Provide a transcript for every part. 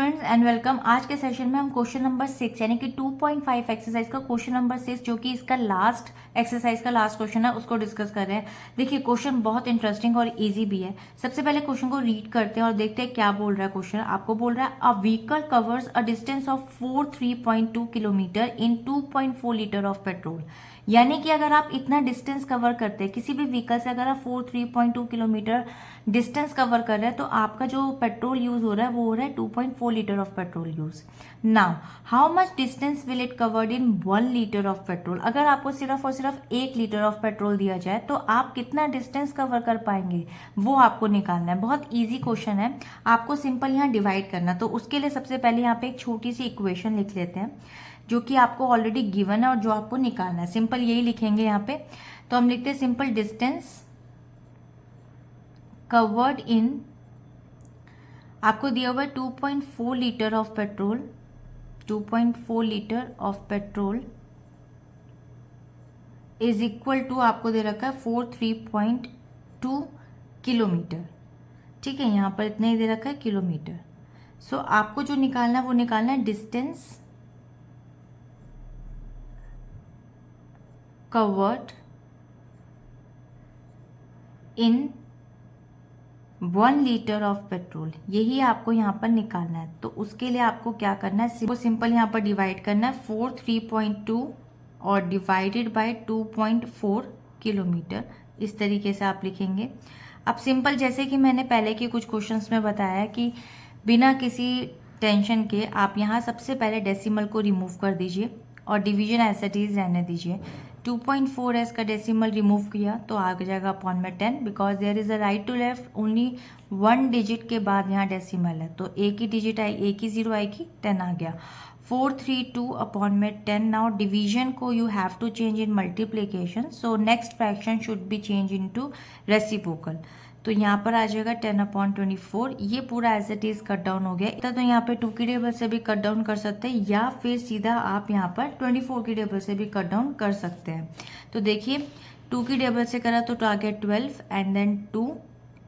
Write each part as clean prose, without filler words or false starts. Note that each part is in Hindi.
Students and welcome. आज के सेशन में हम क्वेश्चन नंबर 6 यानी कि 2.5 एक्सरसाइज का क्वेश्चन नंबर 6 जो कि इसका लास्ट एक्सरसाइज का लास्ट क्वेश्चन है उसको डिस्कस कर रहे हैं। देखिए क्वेश्चन बहुत इंटरेस्टिंग और इजी भी है। सबसे पहले क्वेश्चन को रीड करते हैं और देखते हैं क्या बोल रहा है क्वेश्चन। आपको बोल रहा है a vehicle covers a distance of 43.2 kilometre in 2.4 litre of petrol. यानी कि अगर आप इतना डिस्टेंस कवर करते हैं किसी भी व्हीकल से, अगर आप 43.2 किलोमीटर डिस्टेंस कवर कर रहे हैं तो आपका जो पेट्रोल यूज हो रहा है वो हो रहा है 2.4 litre of petrol use. Now how much distance will it covered in 1 litre of petrol. अगर आपको सिर्फ और सिर्फ 1 लीटर ऑफ पेट्रोल दिया जाए तो आप कितना डिस्टेंस कवर कर पाएंगे वो आपको निकालना है। बहुत ईजी क्वेश्चन है, आपको सिंपल यहाँ डिवाइड करना। तो उसके लिए सबसे पहले यहाँ पे एक छोटी सी इक्वेशन लिख लेते हैं जो कि आपको ऑलरेडी गिवन है और जो आपको निकालना है। सिंपल यही लिखेंगे यहाँ पे। तो हम लिखते हैं सिंपल डिस्टेंस कवर्ड इन, आपको दिया हुआ है 2.4 litre of petrol, 2.4 litre of petrol is equal to आपको दे रखा है 43.2 किलोमीटर। ठीक है, यहाँ पर इतना ही दे रखा है किलोमीटर। सो आपको जो निकालना है वो निकालना है distance covered in 1 litre of petrol, यही आपको यहाँ पर निकालना है। तो उसके लिए आपको क्या करना है, वो सिंपल यहाँ पर डिवाइड करना है 43.2 और डिवाइडेड बाय 2.4 किलोमीटर। इस तरीके से आप लिखेंगे। अब सिंपल जैसे कि मैंने पहले के कुछ क्वेश्चंस में बताया कि बिना किसी टेंशन के आप यहाँ सबसे पहले डेसिमल को रिमूव कर दीजिए और डिवीजन एज इट इज रहने दीजिए। 2.4s का डेसिमल रिमूव किया तो आ जाएगा अपॉन में 10, because there is a right to left only 1 digit के बाद यहाँ डेसिमल है तो एक ही डिजिट आई, एक ही जीरो आएगी, 10 आ गया। 432 अपॉन में 10। नाउ डिवीजन को you have to change in multiplication, so next fraction should be change into reciprocal. तो यहाँ पर आ जाएगा 10/24। ये पूरा as it is cut down हो गया। तो यहाँ पे 2 की टेबल से भी कट डाउन कर सकते हैं या फिर सीधा आप यहाँ पर 24 की टेबल से भी कट डाउन कर सकते हैं। तो देखिए 2 की टेबल से करा तो आ गया 12 एंड देन 2,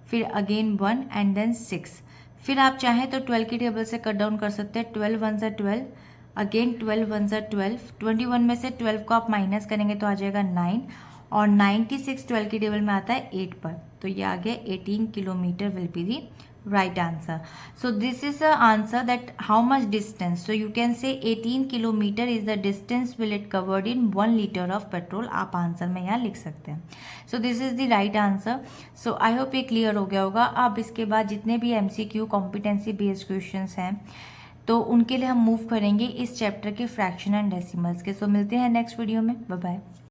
फिर अगेन 1 एंड देन 6। फिर आप चाहें तो 12 की टेबल से कट डाउन कर सकते हैं। 12 1 से 12, अगेन 12 1 से 12। 21 में से 12 को आप माइनस करेंगे तो आ जाएगा 9 और 96 12 की टेबल में आता है 8 पर, तो ये आ गया 18 kilometre will be the right answer. So this is the answer that how much distance. So you can say 18 kilometer is the distance will it covered in 1 liter of petrol. आप आंसर में यहाँ लिख सकते हैं। So this is the right answer. So I hope ये क्लियर हो गया होगा। अब इसके बाद जितने भी MCQ कॉम्पिटेंसी बेस्ड क्वेश्चंस हैं तो उनके लिए हम मूव करेंगे इस चैप्टर के फ्रैक्शन एंड डेसिमल्स के। सो मिलते हैं नेक्स्ट वीडियो में। Bye bye.